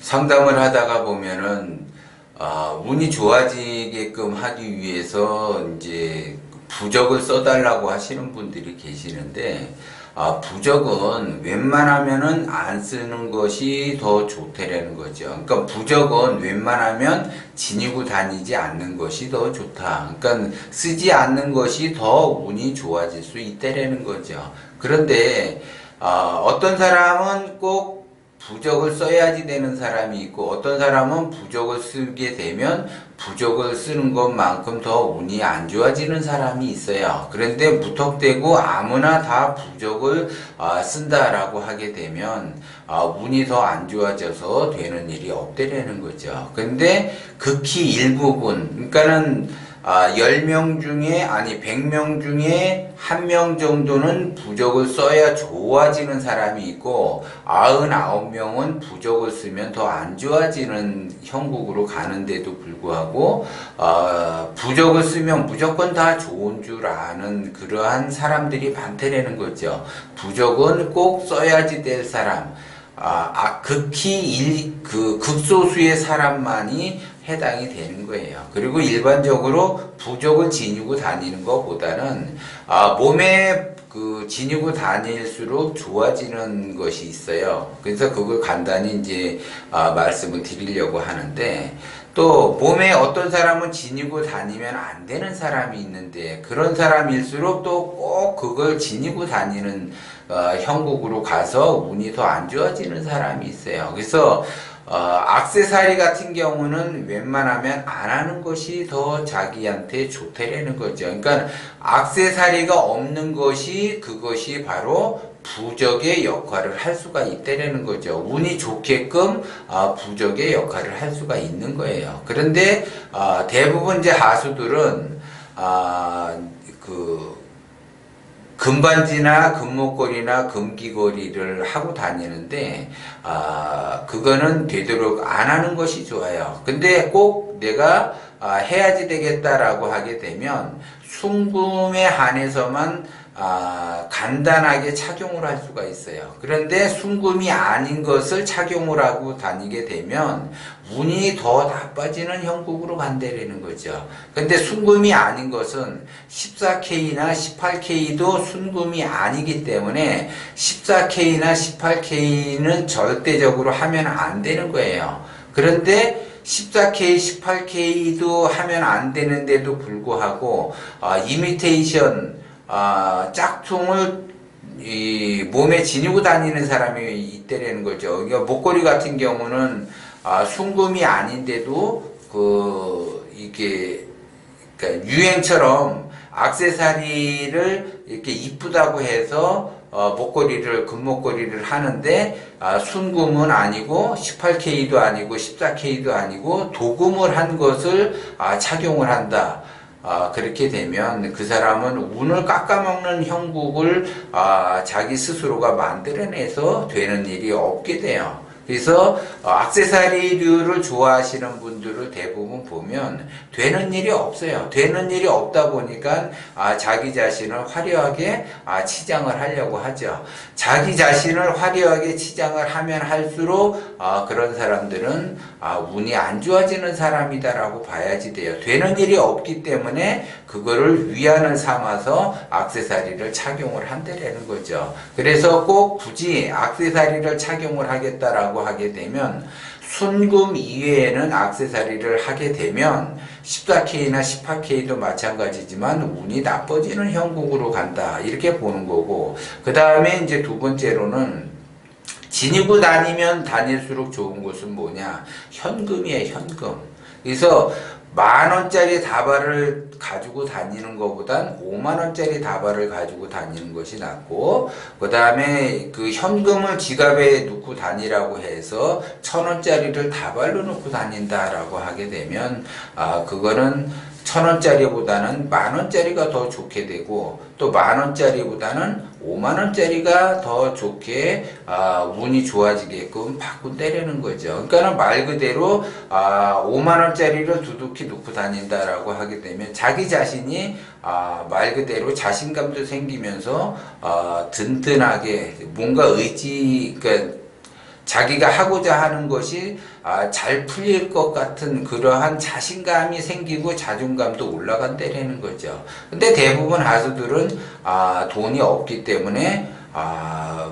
상담을 하다가 보면은 운이 좋아지게끔 하기 위해서 이제 부적을 써달라고 하시는 분들이 계시는데, 부적은 웬만하면은 안 쓰는 것이 더 좋다라는 거죠. 그러니까 부적은 웬만하면 지니고 다니지 않는 것이 더 좋다. 그러니까 쓰지 않는 것이 더 운이 좋아질 수 있다라는 거죠. 그런데 어떤 사람은 꼭 부적을 써야지 되는 사람이 있고, 어떤 사람은 부적을 쓰게 되면 부적을 쓰는 것만큼 더 운이 안 좋아지는 사람이 있어요. 그런데 무턱대고 아무나 다 부적을 쓴다라고 하게 되면 운이 더 안 좋아져서 되는 일이 없다라는 거죠. 근데 극히 일부분, 그러니까는 10명 중에, 아니 100명 중에 1명 정도는 부적을 써야 좋아지는 사람이 있고, 99명은 부적을 쓰면 더 안 좋아지는 형국으로 가는데도 불구하고 부적을 쓰면 무조건 다 좋은 줄 아는 그러한 사람들이 많다라는 거죠. 부적은 꼭 써야지 될 사람, 극히 극소수의 사람만이 해당이 되는 거예요. 그리고 일반적으로 부적을 지니고 다니는 것보다는 몸에 지니고 다닐수록 좋아지는 것이 있어요. 그래서 그걸 간단히 이제 말씀을 드리려고 하는데, 또 몸에 어떤 사람은 지니고 다니면 안 되는 사람이 있는데, 그런 사람일수록 또 꼭 그걸 지니고 다니는 형국으로 가서 운이 더 안 좋아지는 사람이 있어요. 그래서 액세서리 같은 경우는 웬만하면 안 하는 것이 더 자기한테 좋다라는 거죠. 그러니까 액세서리가 없는 것이, 그것이 바로 부적의 역할을 할 수가 있다라는 거죠. 운이 좋게끔 부적의 역할을 할 수가 있는 거예요. 그런데 대부분 이제 하수들은 금반지나 금목걸이나 금귀걸이를 하고 다니는데, 그거는 되도록 안 하는 것이 좋아요. 근데 꼭 내가 해야지 되겠다라고 하게 되면 순금에 한해서만 간단하게 착용을 할 수가 있어요. 그런데 순금이 아닌 것을 착용을 하고 다니게 되면 운이 더 나빠지는 형국으로 간다라는 거죠. 근데 순금이 아닌 것은 14K나 18K도 순금이 아니기 때문에 14K나 18K는 절대적으로 하면 안 되는 거예요. 그런데 14K, 18K도 하면 안 되는데도 불구하고 이미테이션 짝퉁을 몸에 지니고 다니는 사람이 있다라는 거죠. 그러니까 목걸이 같은 경우는 순금이 아닌데도 이게 그러니까 유행처럼 액세서리를 이렇게 이쁘다고 해서 목걸이를, 금목걸이를 하는데 순금은 아니고 18K도 아니고 14K도 아니고 도금을 한 것을 착용을 한다. 그렇게 되면 그 사람은 운을 깎아먹는 형국을 자기 스스로가 만들어내서 되는 일이 없게 돼요. 그래서 액세서리류를 좋아하시는 분들을 대부분 보면 되는 일이 없어요. 되는 일이 없다 보니까 자기 자신을 화려하게 치장을 하려고 하죠. 자기 자신을 화려하게 치장을 하면 할수록 그런 사람들은 운이 안 좋아지는 사람이다라고 봐야지 돼요. 되는 일이 없기 때문에 그거를 위안을 삼아서 액세서리를 착용을 한다라는 거죠. 그래서 꼭 굳이 액세서리를 착용을 하겠다라고 하게 되면 순금 이외에는 액세서리를 하게 되면 14K나 18K도 마찬가지지만 운이 나빠지는 형국으로 간다, 이렇게 보는 거고, 그 다음에 이제 두 번째로는 지니고 다니면 다닐수록 좋은 것은 뭐냐? 현금이에요, 현금. 그래서 10,000원짜리 다발을 가지고 다니는 것보단 50,000원짜리 다발을 가지고 다니는 것이 낫고, 그 다음에 그 현금을 지갑에 넣고 다니라고 해서 1,000원짜리를 다발로 넣고 다닌다라고 하게 되면 그거는 1,000원짜리보다는 10,000원짜리가 더 좋게 되고, 또 10,000원짜리보다는 50,000원짜리가 더 좋게 운이 좋아지게끔 바꾼다라는 거죠. 그러니까 말 그대로 50,000원짜리를 두둑히 놓고 다닌다라고 하게 되면 자기 자신이 말 그대로 자신감도 생기면서 든든하게 뭔가 그러니까 자기가 하고자 하는 것이 잘 풀릴 것 같은 그러한 자신감이 생기고 자존감도 올라간다는 거죠. 근데 대부분 하수들은 돈이 없기 때문에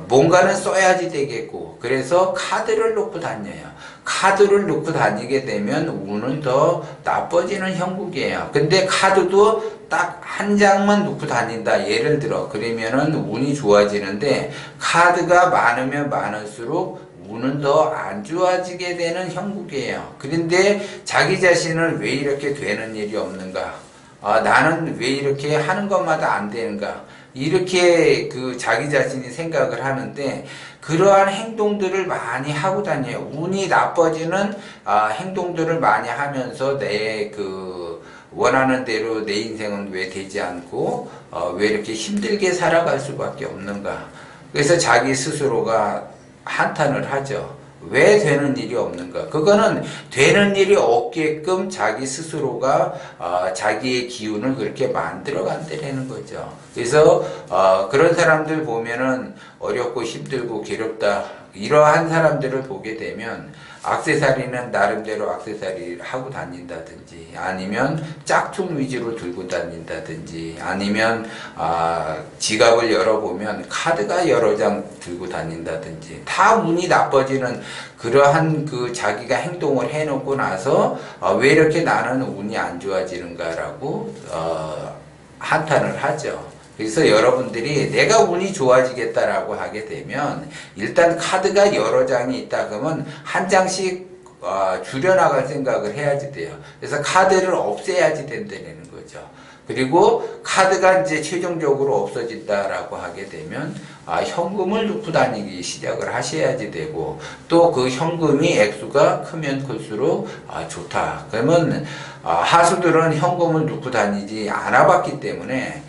뭔가는 써야지 되겠고, 그래서 카드를 놓고 다녀요. 카드를 놓고 다니게 되면 운은 더 나빠지는 형국이에요. 근데 카드도 딱 한 장만 놓고 다닌다. 예를 들어 그러면은 운이 좋아지는데, 카드가 많으면 많을수록 운은 더 안 좋아지게 되는 형국이에요. 그런데 자기 자신을 왜 이렇게 되는 일이 없는가? 나는 왜 이렇게 하는 것마다 안 되는가? 이렇게 자기 자신이 생각을 하는데, 그러한 행동들을 많이 하고 다녀요. 운이 나빠지는 행동들을 많이 하면서 내 원하는 대로 내 인생은 왜 되지 않고 왜 이렇게 힘들게 살아갈 수밖에 없는가? 그래서 자기 스스로가 한탄을 하죠. 왜 되는 일이 없는가? 그거는 되는 일이 없게끔 자기 스스로가 자기의 기운을 그렇게 만들어 간다는 거죠. 그래서 그런 사람들 보면은 어렵고 힘들고 괴롭다, 이러한 사람들을 보게 되면 액세서리는 나름대로 액세서리를 하고 다닌다든지, 아니면 짝퉁 위주로 들고 다닌다든지, 아니면 지갑을 열어보면 카드가 여러 장 들고 다닌다든지, 다 운이 나빠지는 그러한 자기가 행동을 해놓고 나서 왜 이렇게 나는 운이 안 좋아지는가라고 한탄을 하죠. 그래서 여러분들이 내가 운이 좋아지겠다라고 하게 되면, 일단 카드가 여러 장이 있다 그러면 한 장씩 줄여나갈 생각을 해야지 돼요. 그래서 카드를 없애야지 된다는 거죠. 그리고 카드가 이제 최종적으로 없어진다라고 하게 되면 현금을 넣고 다니기 시작을 하셔야지 되고, 또 그 현금이 액수가 크면 클수록 좋다. 그러면 하수들은 현금을 넣고 다니지 않아봤기 때문에,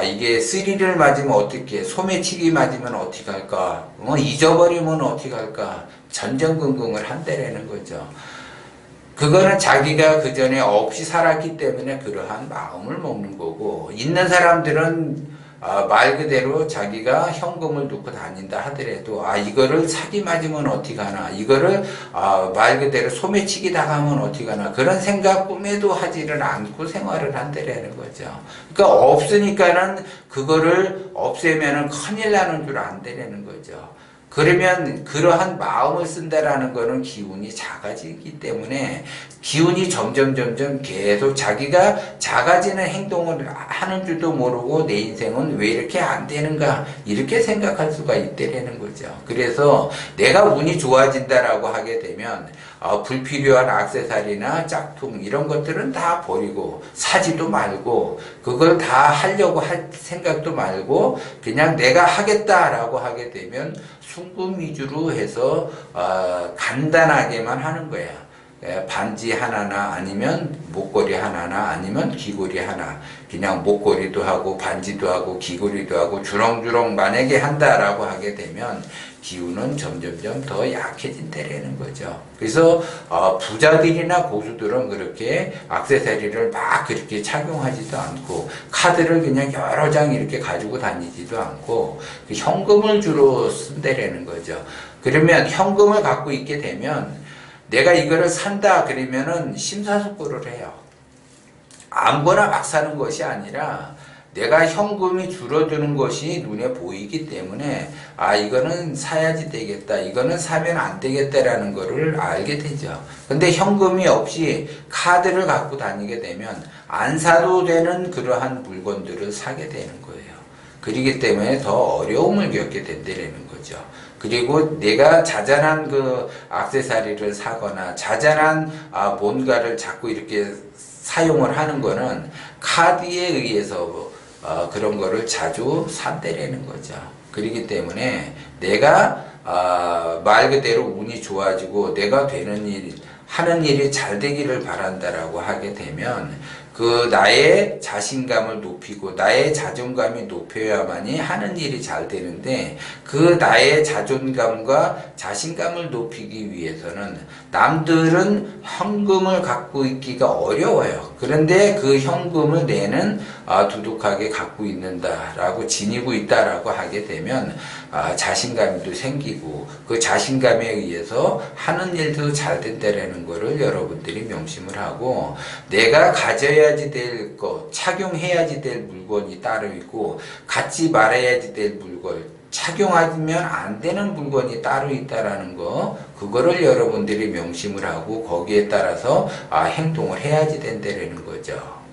이게 스리를 맞으면 어떻게, 소매치기 맞으면 어떻게 할까, 잊어버리면 어떻게 할까, 전전긍긍을 한다라는 거죠. 그거는 자기가 그 전에 없이 살았기 때문에 그러한 마음을 먹는 거고, 있는 사람들은 말 그대로 자기가 현금을 놓고 다닌다 하더라도 이거를 사기 맞으면 어떻게 하나, 이거를 말 그대로 소매치기 당하면 어떻게 하나, 그런 생각 꿈에도 하지를 않고 생활을 한다라는 거죠. 그러니까 없으니까는 그거를 없애면은 큰일 나는 줄 안다라는 거죠. 그러면 그러한 마음을 쓴다라는 거는 기운이 작아지기 때문에, 기운이 점점 계속 자기가 작아지는 행동을 하는 줄도 모르고 내 인생은 왜 이렇게 안 되는가, 이렇게 생각할 수가 있다라는 거죠. 그래서 내가 운이 좋아진다라고 하게 되면 불필요한 액세서리나 짝퉁 이런 것들은 다 버리고, 사지도 말고, 그걸 다 하려고 할 생각도 말고, 그냥 내가 하겠다라고 하게 되면 순금 위주로 해서 간단하게만 하는 거야. 반지 하나나 아니면 목걸이 하나나 아니면 귀걸이 하나, 그냥 목걸이도 하고 반지도 하고 귀걸이도 하고 주렁주렁 만약에 한다라고 하게 되면 기운은 점점 더 약해진다라는 거죠. 그래서 부자들이나 고수들은 그렇게 액세서리를 막 그렇게 착용하지도 않고, 카드를 그냥 여러 장 이렇게 가지고 다니지도 않고, 현금을 주로 쓴다라는 거죠. 그러면 현금을 갖고 있게 되면 내가 이거를 산다 그러면은 심사숙고를 해요. 아무거나 막 사는 것이 아니라 내가 현금이 줄어드는 것이 눈에 보이기 때문에 이거는 사야지 되겠다, 이거는 사면 안 되겠다라는 거를 알게 되죠. 근데 현금이 없이 카드를 갖고 다니게 되면 안 사도 되는 그러한 물건들을 사게 되는 거예요. 그렇기 때문에 더 어려움을 겪게 된다는 거죠. 그리고 내가 자잘한 액세서리를 사거나 자잘한 뭔가를 자꾸 이렇게 사용을 하는 거는 카드에 의해서 그런 거를 자주 산다라는 거죠. 그렇기 때문에 내가 말 그대로 운이 좋아지고 내가 되는 일, 하는 일이 잘 되기를 바란다라고 하게 되면 나의 자신감을 높이고 나의 자존감이 높여야만이 하는 일이 잘 되는데, 나의 자존감과 자신감을 높이기 위해서는 남들은 현금을 갖고 있기가 어려워요. 그런데 그 현금을 내는 두둑하게 갖고 있는다라고 지니고 있다라고 하게 되면 자신감도 생기고 그 자신감에 의해서 하는 일도 잘 된다라는 거를 여러분들이 명심을 하고 내가 가져야지 될 것, 착용해야지 될 물건이 따로 있고 갖지 말아야지 될 물건, 착용하면 안 되는 물건이 따로 있다라는 거, 그거를 여러분들이 명심을 하고 거기에 따라서 행동을 해야지 된다라는 거죠.